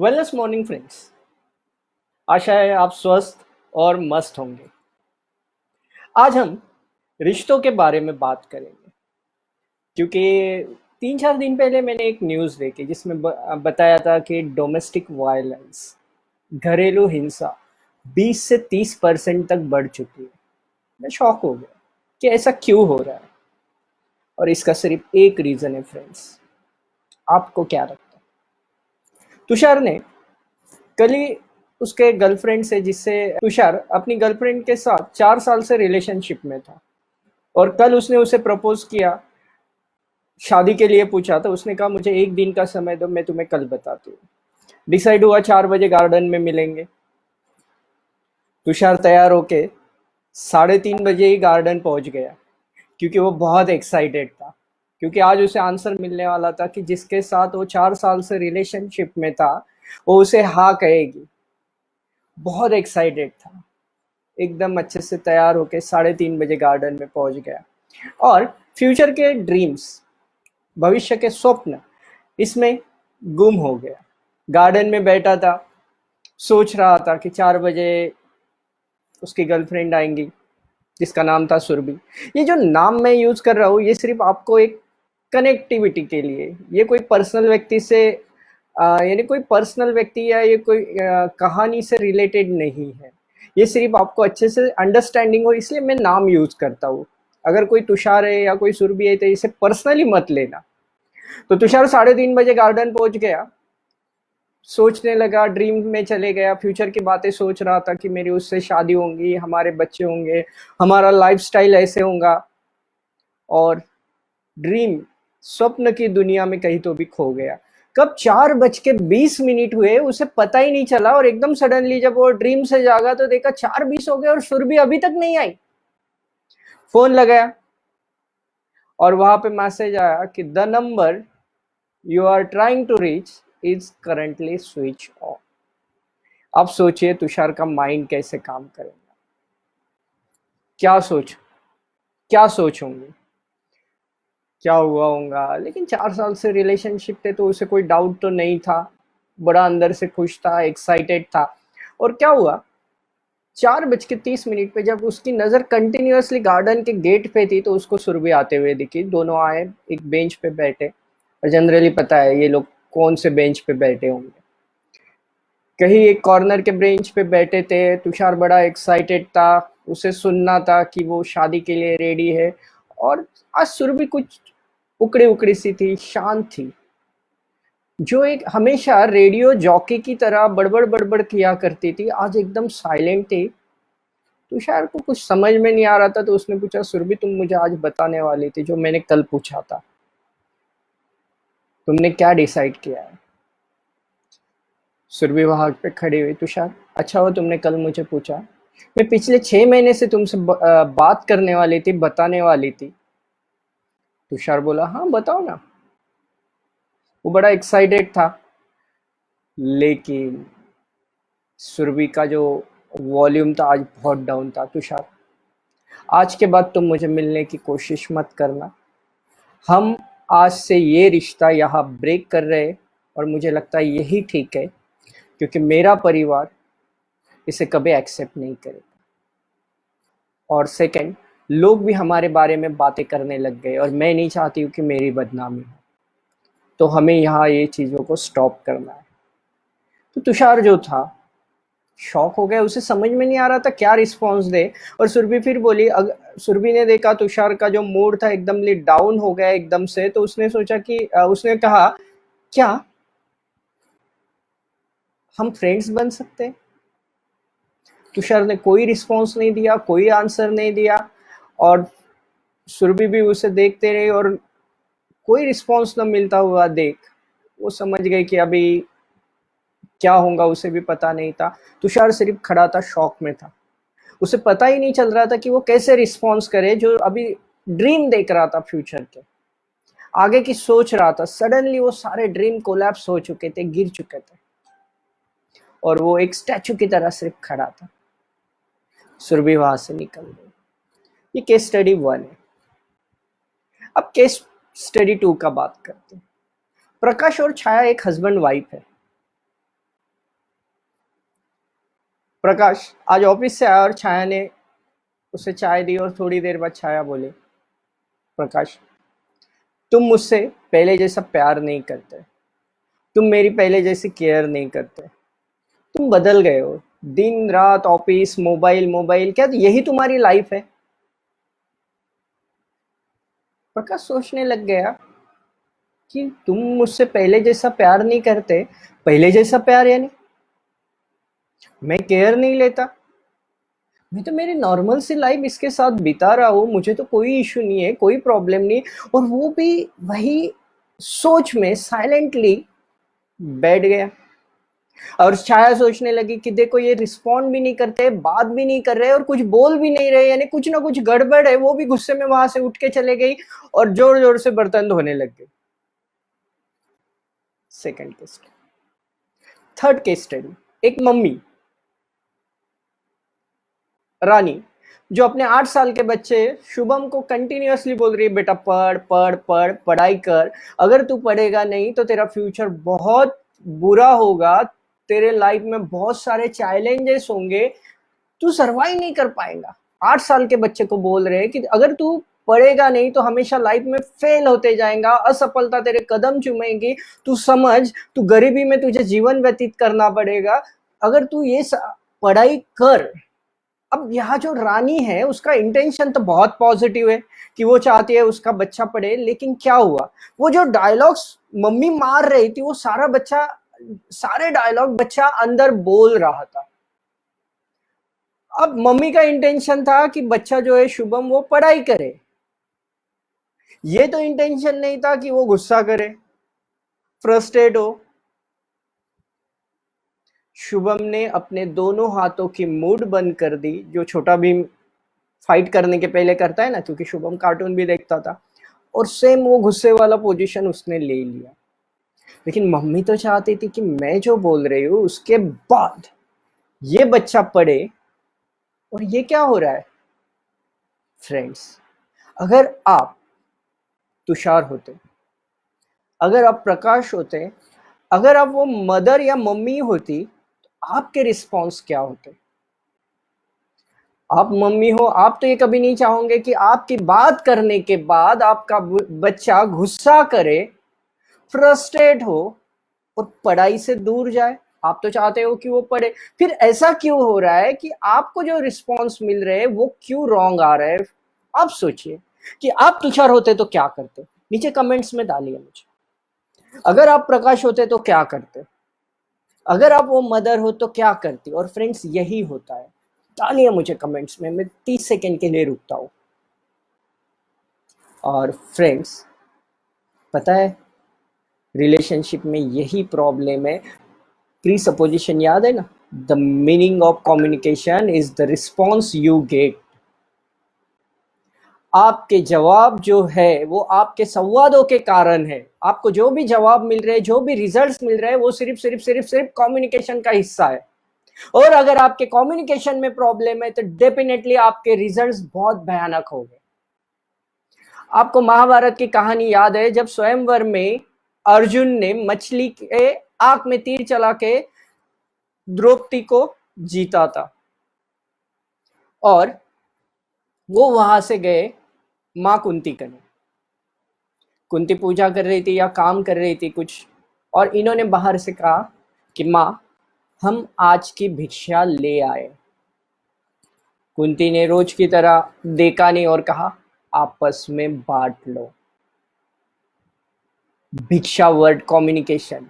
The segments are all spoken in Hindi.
Wellness morning friends. आशा है आप स्वस्थ और मस्त होंगे। आज हम रिश्तों के बारे में बात करेंगे, क्योंकि 3-4 दिन पहले मैंने एक न्यूज़ देखी जिसमें बताया था कि डोमेस्टिक वायलेंस, घरेलू हिंसा 20 से 30% तक बढ़ चुकी है। मैं शॉक हो गया कि ऐसा क्यों हो रहा है, और इसका सिर्फ एक रीज़न है फ्रेंड्स। आपको क्या लगता है? तुषार ने कल ही उसके गर्लफ्रेंड से, जिससे तुषार अपनी गर्लफ्रेंड के साथ 4 साल से रिलेशनशिप में था, और कल उसने उसे प्रपोज किया, शादी के लिए पूछा, तो उसने कहा मुझे एक दिन का समय दो, मैं तुम्हें कल बताती हूँ। डिसाइड हुआ 4 बजे गार्डन में मिलेंगे। तुषार तैयार होके 3:30 बजे ही गार्डन पहुंच गया, क्योंकि वो बहुत एक्साइटेड था, क्योंकि आज उसे आंसर मिलने वाला था कि जिसके साथ वो 4 साल से रिलेशनशिप में था वो उसे हाँ कहेगी। बहुत एक्साइटेड था, एकदम अच्छे से तैयार होके 3:30 बजे गार्डन में पहुंच गया, और फ्यूचर के ड्रीम्स, भविष्य के स्वप्न इसमें गुम हो गया। गार्डन में बैठा था, सोच रहा था कि 4 बजे उसकी गर्लफ्रेंड आएंगी, जिसका नाम था सुरभि। ये जो नाम मैं यूज कर रहा हूँ, ये सिर्फ आपको एक कनेक्टिविटी के लिए, ये कोई पर्सनल व्यक्ति से यानी कोई पर्सनल व्यक्ति या ये कोई कहानी से रिलेटेड नहीं है। ये सिर्फ आपको अच्छे से अंडरस्टैंडिंग हो, इसलिए मैं नाम यूज करता हूँ। अगर कोई तुषार है या कोई सुरभि है तो इसे पर्सनली मत लेना। तो तुषार 3:30 बजे गार्डन पहुंच गया, सोचने लगा, ड्रीम में चले गया, फ्यूचर की बातें सोच रहा था कि मेरी उससे शादी होंगी, हमारे बच्चे होंगे, हमारा लाइफस्टाइल ऐसे होगा, और ड्रीम, स्वप्न की दुनिया में कहीं तो भी खो गया। कब 4:20 हुए उसे पता ही नहीं चला, और एकदम सडनली जब वो ड्रीम से जागा तो देखा 4:20 हो गए और सुरभि अभी तक नहीं आई। फोन लगाया और वहां पे मैसेज आया कि the number you are trying to reach is currently switch off. अब सोचिए तुषार का माइंड कैसे काम करेगा, क्या सोच, क्या सोचूंगी, क्या हुआ होगा। लेकिन 4 साल से रिलेशनशिप थे तो उसे कोई डाउट तो नहीं था, बड़ा अंदर से खुश था, एक्साइटेड था। और क्या हुआ, 4:30 पे जब उसकी नज़र कंटिन्यूअसली गार्डन के गेट पे थी तो उसको सुरभि आते हुए दिखी। दोनों आए, एक बेंच पे बैठे, और जनरली पता है ये लोग कौन से बेंच पे बैठे होंगे। कहीं एक कॉर्नर के बेंच पे बैठे थे। तुषार बड़ा एक्साइटेड था, उसे सुनना था कि वो शादी के लिए रेडी है। और आज सुरभि कुछ उकड़ी उकड़ी सी थी, शांत थी, जो एक हमेशा रेडियो जॉकी की तरह बड़बड़ बड़बड़ किया करती थी, आज एकदम साइलेंट थी। तुषार को कुछ समझ में नहीं आ रहा था, तो उसने पूछा, सुरभि तुम मुझे आज बताने वाली थी जो मैंने कल पूछा था, तुमने क्या डिसाइड किया है? सुरभि वहां पे खड़ी हुई, तुषार अच्छा हो तुमने कल मुझे पूछा, मैं पिछले 6 महीने से तुमसे बात करने वाली थी, बताने वाली थी। तुषार बोला, हाँ बताओ ना। वो बड़ा एक्साइटेड था, लेकिन सुरभि का जो वॉल्यूम था आज बहुत डाउन था। तुषार, आज के बाद तुम मुझे मिलने की कोशिश मत करना, हम आज से ये रिश्ता यहाँ ब्रेक कर रहे हैं, और मुझे लगता है यही ठीक है, क्योंकि मेरा परिवार इसे कभी एक्सेप्ट नहीं करेगा। और सेकंड, लोग भी हमारे बारे में बातें करने लग गए, और मैं नहीं चाहती हूँ कि मेरी बदनामी हो, तो हमें यहाँ ये चीज़ों को स्टॉप करना है। तो तुषार जो था, शॉक हो गया, उसे समझ में नहीं आ रहा था क्या रिस्पॉन्स दे। और सुरभि फिर बोली, सुरभि ने देखा तुषार का जो मूड था एकदम डाउन हो गया एकदम से, तो उसने सोचा कि उसने कहा, क्या हम फ्रेंड्स बन सकते हैं? तुषार ने कोई रिस्पॉन्स नहीं दिया, कोई आंसर नहीं दिया, और सुरभि भी उसे देखते रही, और कोई रिस्पॉन्स न मिलता हुआ देख वो समझ गई कि अभी क्या होगा उसे भी पता नहीं था। तुषार सिर्फ खड़ा था, शॉक में था, उसे पता ही नहीं चल रहा था कि वो कैसे रिस्पॉन्स करे, जो अभी ड्रीम देख रहा था, फ्यूचर के आगे की सोच रहा था। सडनली वो सारे ड्रीम कोलैप्स हो चुके थे, गिर चुके थे, और वो एक स्टैचू की तरह सिर्फ खड़ा था। सुरभि वहां से निकल गई। ये केस स्टडी 1 है। अब केस स्टडी 2 का बात करते हैं। प्रकाश और छाया एक हस्बैंड वाइफ है। प्रकाश आज ऑफिस से आया और छाया ने उसे चाय दी और थोड़ी देर बाद छाया बोली, प्रकाश तुम मुझसे पहले जैसा प्यार नहीं करते, तुम मेरी पहले जैसी केयर नहीं करते, तुम बदल गए हो। दिन रात ऑफिस मोबाइल मोबाइल, क्या यही तुम्हारी लाइफ है? प्रकाश सोचने लग गया कि तुम मुझसे पहले जैसा प्यार नहीं करते। पहले जैसा प्यार यानी मैं केयर नहीं लेता? मैं तो मेरी नॉर्मल सी लाइफ इसके साथ बिता रहा हूँ, मुझे तो कोई इशू नहीं है, कोई प्रॉब्लम नहीं। और वो भी वही सोच में साइलेंटली बैठ गया। और छाया सोचने लगी कि देखो ये रिस्पॉन्ड भी नहीं करते, बात भी नहीं कर रहे और कुछ बोल भी नहीं रहे, यानी कुछ ना कुछ गड़बड़ है। वो भी गुस्से में वहां से उठ के चले गई और जोर जोर से बर्तन धोने लग गई। Second case study. Third case study, एक मम्मी रानी जो अपने 8 साल के बच्चे शुभम को कंटिन्यूअसली बोल रही है, बेटा पढ़ पढ़ पढ़, पढ़ाई कर, अगर तू पढ़ेगा नहीं तो तेरा फ्यूचर बहुत बुरा होगा, तेरे लाइफ में बहुत सारे चैलेंजेस होंगे, तू सर्वाइव नहीं कर पाएगा। 8 साल के बच्चे को बोल रहे हैं कि अगर तू पढ़ेगा नहीं तो हमेशा लाइफ में फेल होते जाएगा, असफलता तेरे कदम चूमेगी, तू समझ, तू गरीबी में तुझे जीवन व्यतीत करना पड़ेगा, अगर तू ये पढ़ाई कर। अब यहाँ जो रानी है उसका इंटेंशन तो बहुत पॉजिटिव है कि वो चाहती है उसका बच्चा पढ़े, लेकिन क्या हुआ, वो जो डायलॉग्स मम्मी मार रही थी वो सारे डायलॉग बच्चा अंदर बोल रहा था। अब मम्मी का इंटेंशन था कि बच्चा जो है शुभम वो पढ़ाई करे, ये तो इंटेंशन नहीं था कि वो गुस्सा करे, फ्रस्ट्रेट हो। शुभम ने अपने दोनों हाथों की मूड बंद कर दी, जो छोटा भीम फाइट करने के पहले करता है ना, क्योंकि शुभम कार्टून भी देखता था, और सेम वो गुस्से वाला पोजीशन उसने ले लिया। लेकिन मम्मी तो चाहती थी कि मैं जो बोल रही हूँ उसके बाद ये बच्चा पढ़े। और ये क्या हो रहा है फ्रेंड्स, अगर आप तुषार होते, अगर आप प्रकाश होते, अगर आप वो मदर या मम्मी होती, तो आपके रिस्पॉन्स क्या होते? आप मम्मी हो, आप तो ये कभी नहीं चाहोगे कि आपकी बात करने के बाद आपका बच्चा गुस्सा करे, फ्रस्ट्रेट हो और पढ़ाई से दूर जाए। आप तो चाहते हो कि वो पढ़े। फिर ऐसा क्यों हो रहा है कि आपको जो रिस्पॉन्स मिल रहे हैं वो क्यों रॉन्ग आ रहा है? आप सोचिए कि आप तुषार होते तो क्या करते, नीचे कमेंट्स में डालिए मुझे। अगर आप प्रकाश होते तो क्या करते, अगर आप वो मदर हो तो क्या करती? और फ्रेंड्स यही होता है, डालिए मुझे कमेंट्स में, मैं 30 सेकेंड के लिए रुकता हूँ। और फ्रेंड्स पता है रिलेशनशिप में यही प्रॉब्लम है, प्री सपोजिशन याद है ना, the meaning of communication is the response you gate. आपके जवाब जो है वो आपके संवादों के कारण है। आपको जो भी जवाब मिल रहे हैं, जो भी रिजल्ट्स मिल रहे हैं, वो सिर्फ सिर्फ सिर्फ सिर्फ कम्युनिकेशन का हिस्सा है। और अगर आपके कम्युनिकेशन में प्रॉब्लम है तो डेफिनेटली आपके रिजल्ट्स बहुत भयानक होंगे। आपको महाभारत की कहानी याद है, जब स्वयंवर में अर्जुन ने मछली के आंख में तीर चला के द्रौपदी को जीता था, और वो वहां से गए मां कुंती कने। कुंती पूजा कर रही थी या काम कर रही थी कुछ, और इन्होंने बाहर से कहा कि मां हम आज की भिक्षा ले आए। कुंती ने रोज की तरह देखा नहीं और कहा आपस में बांट लो। भिक्षा वर्ड कम्युनिकेशन,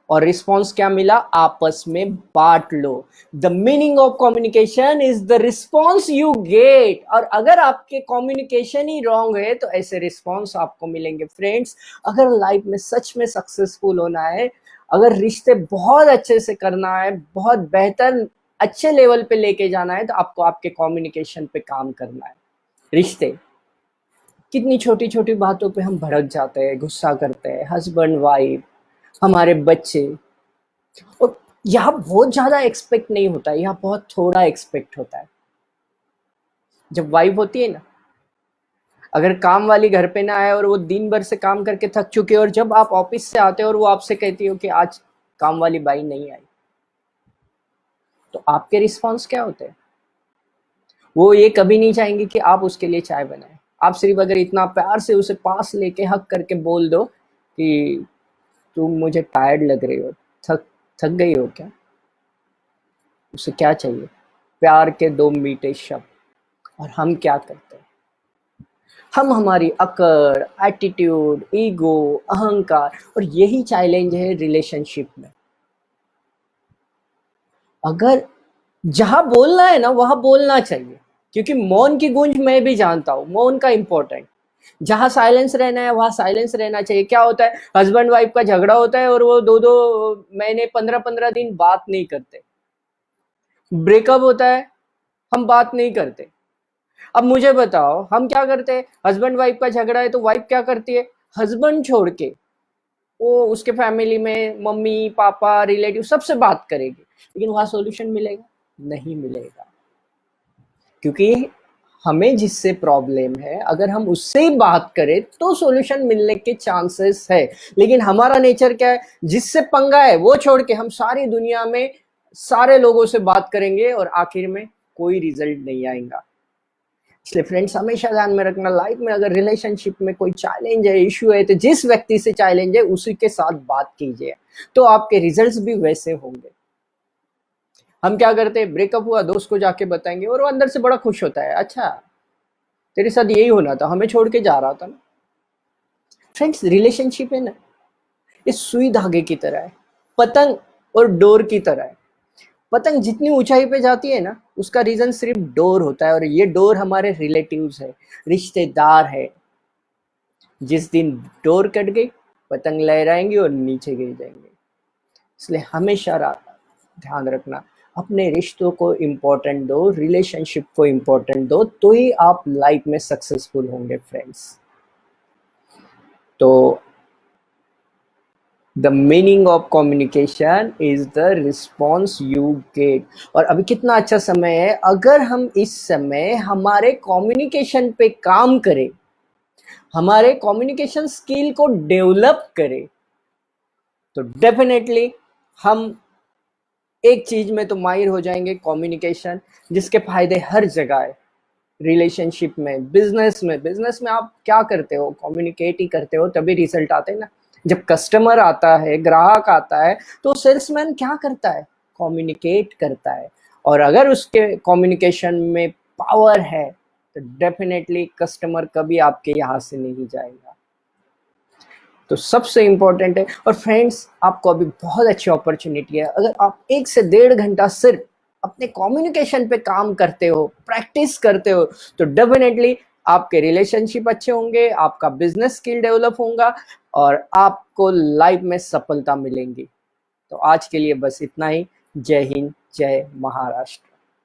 और रिस्पॉन्स क्या मिला? आपस में बांट लो। The meaning of communication is the response you get. और अगर आपके कम्युनिकेशन ही रॉन्ग है तो ऐसे रिस्पॉन्स आपको मिलेंगे। फ्रेंड्स अगर लाइफ में सच में सक्सेसफुल होना है, अगर रिश्ते बहुत अच्छे से करना है, बहुत बेहतर अच्छे लेवल पे लेके जाना है, तो आपको आपके कम्युनिकेशन पे काम करना है। रिश्ते कितनी छोटी छोटी बातों पे हम भड़क जाते हैं, गुस्सा करते हैं, हस्बैंड वाइफ, हमारे बच्चे। और यहाँ बहुत ज्यादा एक्सपेक्ट नहीं होता है, यहाँ बहुत थोड़ा एक्सपेक्ट होता है। जब वाइफ होती है ना, अगर काम वाली घर पे ना आए और वो दिन भर से काम करके थक चुके हो, और जब आप ऑफिस से आते हो और वो आपसे कहती हो कि आज काम वाली बाई नहीं आई, तो आपके रिस्पॉन्स क्या होते हैं? वो ये कभी नहीं चाहेंगे कि आप उसके लिए चाय बनाएं। आप सिर्फ अगर इतना प्यार से उसे पास लेके हक करके बोल दो कि तुम मुझे टायर्ड लग रही हो, थक थक गई हो क्या? उसे क्या चाहिए? प्यार के दो मीठे शब्द। और हम क्या करते हैं? हम हमारी अकड़, एटीट्यूड, ईगो, अहंकार, और यही चैलेंज है रिलेशनशिप में। अगर जहां बोलना है ना वहां बोलना चाहिए, क्योंकि मौन की गूंज मैं भी जानता हूँ, मौन का इंपॉर्टेंट। जहां साइलेंस रहना है वहां साइलेंस रहना चाहिए। क्या होता है, हस्बैंड वाइफ का झगड़ा होता है और वो 2-2 महीने, 15-15 दिन बात नहीं करते। ब्रेकअप होता है, हम बात नहीं करते। अब मुझे बताओ हम क्या करते हैं? हस्बैंड वाइफ का झगड़ा है तो वाइफ क्या करती है? हस्बैंड छोड़ के वो उसके फैमिली में मम्मी पापा रिलेटिव सबसे बात करेगी, लेकिन वहां सॉल्यूशन मिलेगा? नहीं मिलेगा। क्योंकि हमें जिससे प्रॉब्लम है अगर हम उससे ही बात करें तो सॉल्यूशन मिलने के चांसेस है। लेकिन हमारा नेचर क्या है, जिससे पंगा है वो छोड़ के हम सारी दुनिया में सारे लोगों से बात करेंगे और आखिर में कोई रिजल्ट नहीं आएगा। इसलिए फ्रेंड्स हमेशा ध्यान में रखना, लाइफ में अगर रिलेशनशिप में कोई चैलेंज है, इश्यू है, तो जिस व्यक्ति से चैलेंज है उसी के साथ बात कीजिए, तो आपके रिजल्ट्स भी वैसे होंगे। हम क्या करते हैं, ब्रेकअप हुआ दोस्त को जाके बताएंगे और वो अंदर से बड़ा खुश होता है, अच्छा तेरे साथ यही होना था, हमें छोड़ के जा रहा था ना। फ्रेंड्स रिलेशनशिप है ना, ये सुई धागे की तरह है, पतंग और डोर की तरह है। पतंग जितनी ऊंचाई पे जाती है ना उसका रीजन सिर्फ डोर होता है, और ये डोर हमारे रिलेटिव्स है, रिश्तेदार है। जिस दिन डोर कट गई पतंग लहराएंगी और नीचे गिर जाएंगे। इसलिए हमेशा ध्यान रखना, अपने रिश्तों को इम्पोर्टेंट दो, रिलेशनशिप को इम्पोर्टेंट दो, तो ही आप लाइफ में सक्सेसफुल होंगे फ्रेंड्स। तो the meaning of communication is the response you get. और अभी कितना अच्छा समय है, अगर हम इस समय हमारे कम्युनिकेशन पे काम करें, हमारे कम्युनिकेशन स्किल को डेवलप करें, तो डेफिनेटली हम एक चीज में तो माहिर हो जाएंगे, कम्युनिकेशन, जिसके फायदे हर जगह है। रिलेशनशिप में, बिजनेस में आप क्या करते हो? कम्युनिकेट ही करते हो, तभी रिजल्ट आते हैं ना। जब कस्टमर आता है, ग्राहक आता है, तो सेल्समैन क्या करता है? कम्युनिकेट करता है। और अगर उसके कम्युनिकेशन में पावर है तो डेफिनेटली कस्टमर कभी आपके यहाँ से नहीं जाएगा। तो सबसे इम्पोर्टेंट है। और फ्रेंड्स आपको अभी बहुत अच्छी अपॉर्चुनिटी है, अगर आप 1 से 1.5 घंटा सिर्फ अपने कम्युनिकेशन पे काम करते हो, प्रैक्टिस करते हो, तो डेफिनेटली आपके रिलेशनशिप अच्छे होंगे, आपका बिजनेस स्किल डेवलप होगा और आपको लाइफ में सफलता मिलेंगी। तो आज के लिए बस इतना ही। जय हिंद, जय महाराष्ट्र।